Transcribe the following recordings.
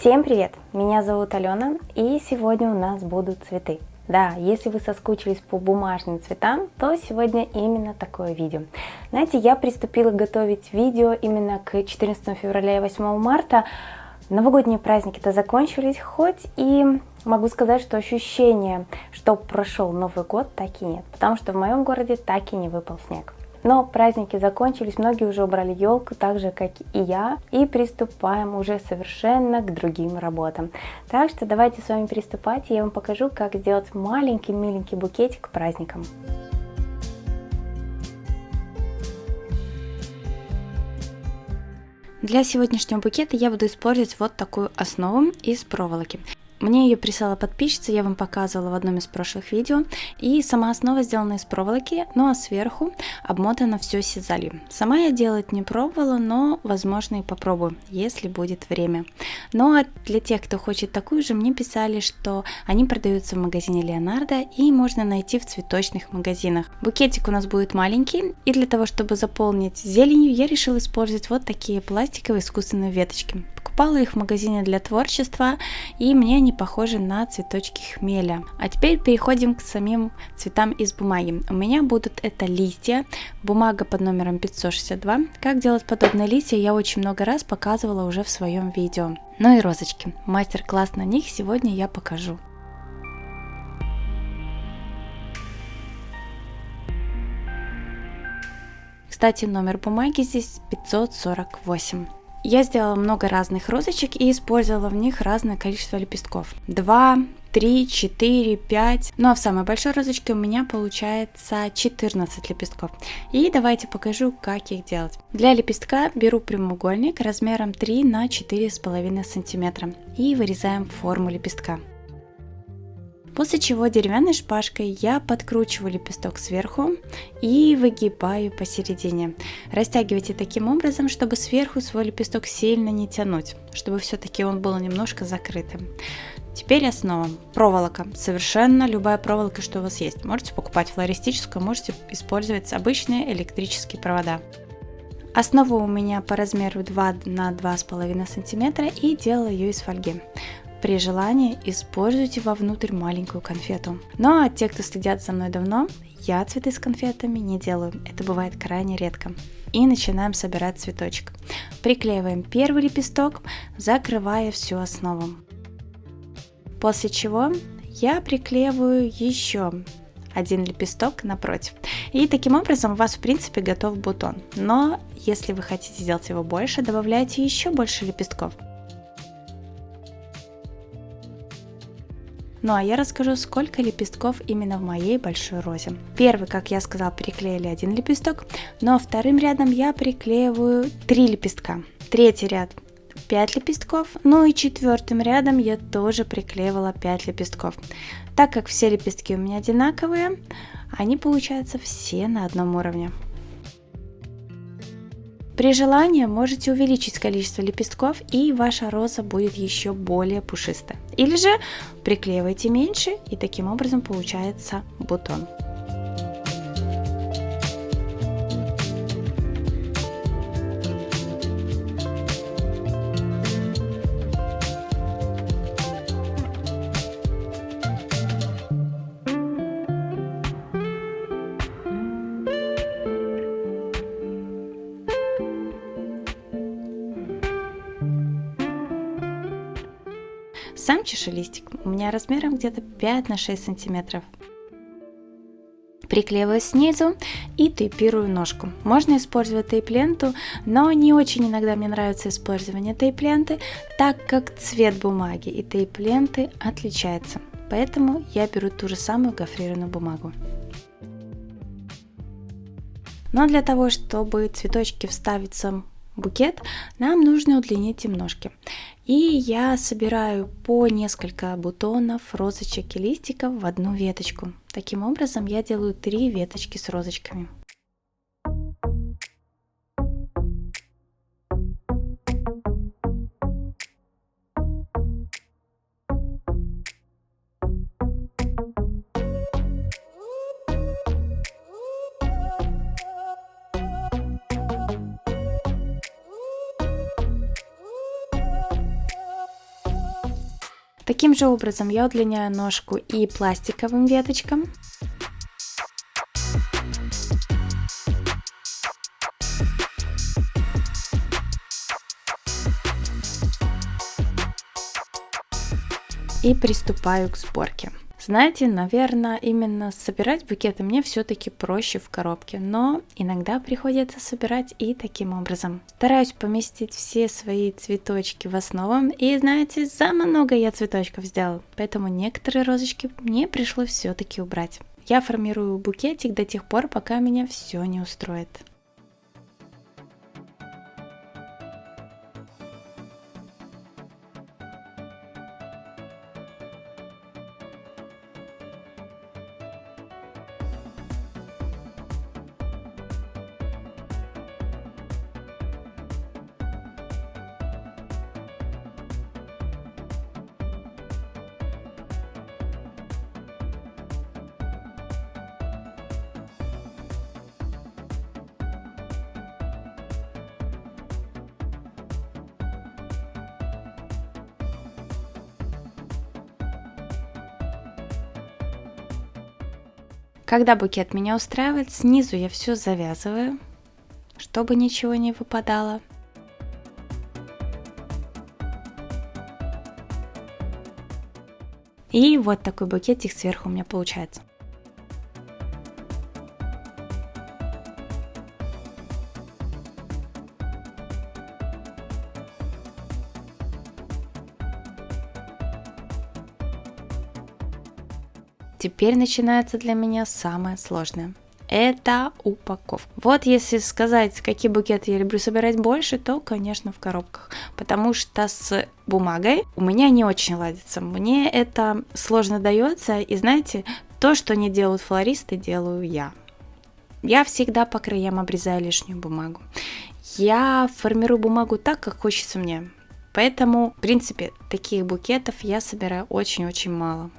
Всем привет! Меня зовут Алена, и сегодня у нас будут цветы. Да, если вы соскучились по бумажным цветам, то сегодня именно такое видео. Знаете, я приступила готовить видео именно к 14 февраля и 8 марта. Новогодние праздники-то закончились, хоть и могу сказать, что ощущение, что прошел Новый год, так и нет, потому что в моем городе так и не выпал снег. Но праздники закончились, многие уже убрали елку, так же, как и я, и приступаем уже совершенно к другим работам. Так что давайте с вами приступать, и я вам покажу, как сделать маленький миленький букетик к праздникам. Для сегодняшнего букета я буду использовать вот такую основу из проволоки. Мне ее прислала подписчица, я вам показывала в одном из прошлых видео. И сама основа сделана из проволоки, ну а сверху обмотано все сизалью. Сама я делать не пробовала, но возможно и попробую, если будет время. Ну а для тех, кто хочет такую же, мне писали, что они продаются в магазине Леонардо и можно найти в цветочных магазинах. Букетик у нас будет маленький, и для того, чтобы заполнить зеленью, я решила использовать вот такие пластиковые искусственные веточки. Покупала их в магазине для творчества, и мне они похожи на цветочки хмеля. А теперь переходим к самим цветам из бумаги. У меня будут это листья, бумага под номером 562. Как делать подобные листья, я очень много раз показывала уже в своем видео. Ну и розочки. Мастер-класс на них сегодня я покажу. Кстати, номер бумаги здесь 548. Я сделала много разных розочек и использовала в них разное количество лепестков. 2, 3, 4, 5. Ну а в самой большой розочке у меня получается 14 лепестков. И давайте покажу, как их делать. Для лепестка беру прямоугольник размером 3 на 4,5 см и вырезаем форму лепестка. После чего деревянной шпажкой я подкручиваю лепесток сверху и выгибаю посередине. Растягивайте таким образом, чтобы сверху свой лепесток сильно не тянуть, чтобы все-таки он был немножко закрытым. Теперь основа. Проволока. Совершенно любая проволока, что у вас есть. Можете покупать флористическую, можете использовать обычные электрические провода. Основа у меня по размеру 2 на 2,5 см и делаю ее из фольги. При желании используйте вовнутрь маленькую конфету. Ну а те, кто следят за мной давно, я цветы с конфетами не делаю. Это бывает крайне редко. И начинаем собирать цветочек. Приклеиваем первый лепесток, закрывая всю основу. После чего я приклеиваю еще один лепесток напротив. И таким образом у вас в принципе готов бутон. Но если вы хотите сделать его больше, добавляйте еще больше лепестков. Ну а я расскажу, сколько лепестков именно в моей большой розе. Первый, как я сказала, приклеили один лепесток, но вторым рядом я приклеиваю 3 лепестка. Третий ряд 5 лепестков, ну и четвертым рядом я тоже приклеивала 5 лепестков. Так как все лепестки у меня одинаковые, они получаются все на одном уровне. При желании можете увеличить количество лепестков, и ваша роза будет еще более пушистая. Или же приклеивайте меньше, и таким образом получается бутон. Сам чашелистик у меня размером где-то 5 на 6 сантиметров. Приклеиваю снизу и тейпирую ножку. Можно использовать тейп-ленту, но не очень иногда мне нравится использование тейп-ленты, так как цвет бумаги и тейп-ленты отличается. Поэтому я беру ту же самую гофрированную бумагу. Но для того, чтобы цветочки вставить в сам букет, нам нужно удлинить им ножки. И я собираю по несколько бутонов, розочек и листиков в одну веточку. Таким образом я делаю 3 веточки с розочками. Таким же образом я удлиняю ножку и пластиковым веточкам. И приступаю к сборке. Знаете, наверное, именно собирать букеты мне все-таки проще в коробке, но иногда приходится собирать и таким образом. Стараюсь поместить все свои цветочки в основу, и знаете, за много я цветочков сделала, поэтому некоторые розочки мне пришлось все-таки убрать. Я формирую букетик до тех пор, пока меня все не устроит. Когда букет меня устраивает, снизу я все завязываю, чтобы ничего не выпадало. И вот такой букетик сверху у меня получается. Теперь начинается для меня самое сложное. Это упаковка. Вот если сказать, какие букеты я люблю собирать больше, то, конечно, в коробках. Потому что с бумагой у меня не очень ладится. Мне это сложно дается. И знаете, то, что не делают флористы, делаю я. Я всегда по краям обрезаю лишнюю бумагу. Я формирую бумагу так, как хочется мне. Поэтому, в принципе, таких букетов я собираю очень-очень мало.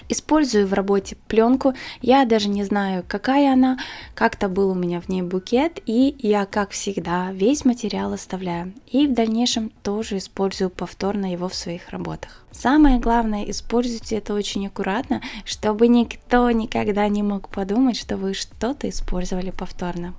Использую в работе пленку, я даже не знаю, какая она, как-то был у меня в ней букет, и я, как всегда, весь материал оставляю. И в дальнейшем тоже использую повторно его в своих работах. Самое главное, используйте это очень аккуратно, чтобы никто никогда не мог подумать, что вы что-то использовали повторно.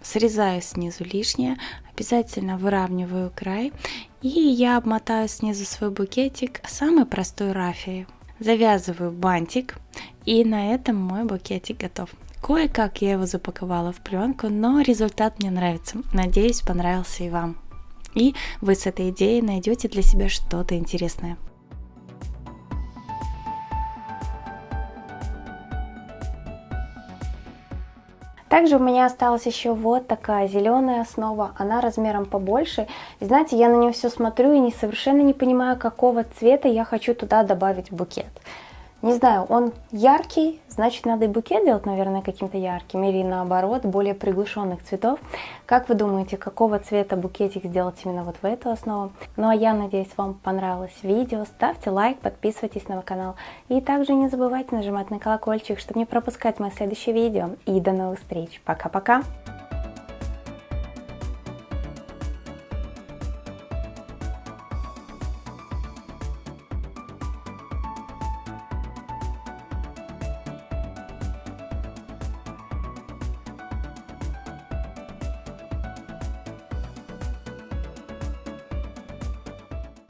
Срезаю снизу лишнее, обязательно выравниваю край, и я обмотаю снизу свой букетик самой простой рафией. Завязываю бантик, и на этом мой букетик готов. Кое-как я его запаковала в пленку, но результат мне нравится. Надеюсь, понравился и вам. И вы с этой идеей найдете для себя что-то интересное. Также у меня осталась еще вот такая зеленая основа, она размером побольше. И знаете, я на нее все смотрю и совершенно не понимаю, какого цвета я хочу туда добавить в букет. Не знаю, он яркий, значит надо и букет делать, наверное, каким-то ярким, или наоборот, более приглушенных цветов. Как вы думаете, какого цвета букетик сделать именно вот в эту основу? Ну а я надеюсь, вам понравилось видео. Ставьте лайк, подписывайтесь на мой канал. И также не забывайте нажимать на колокольчик, чтобы не пропускать мои следующие видео. И до новых встреч. Пока-пока!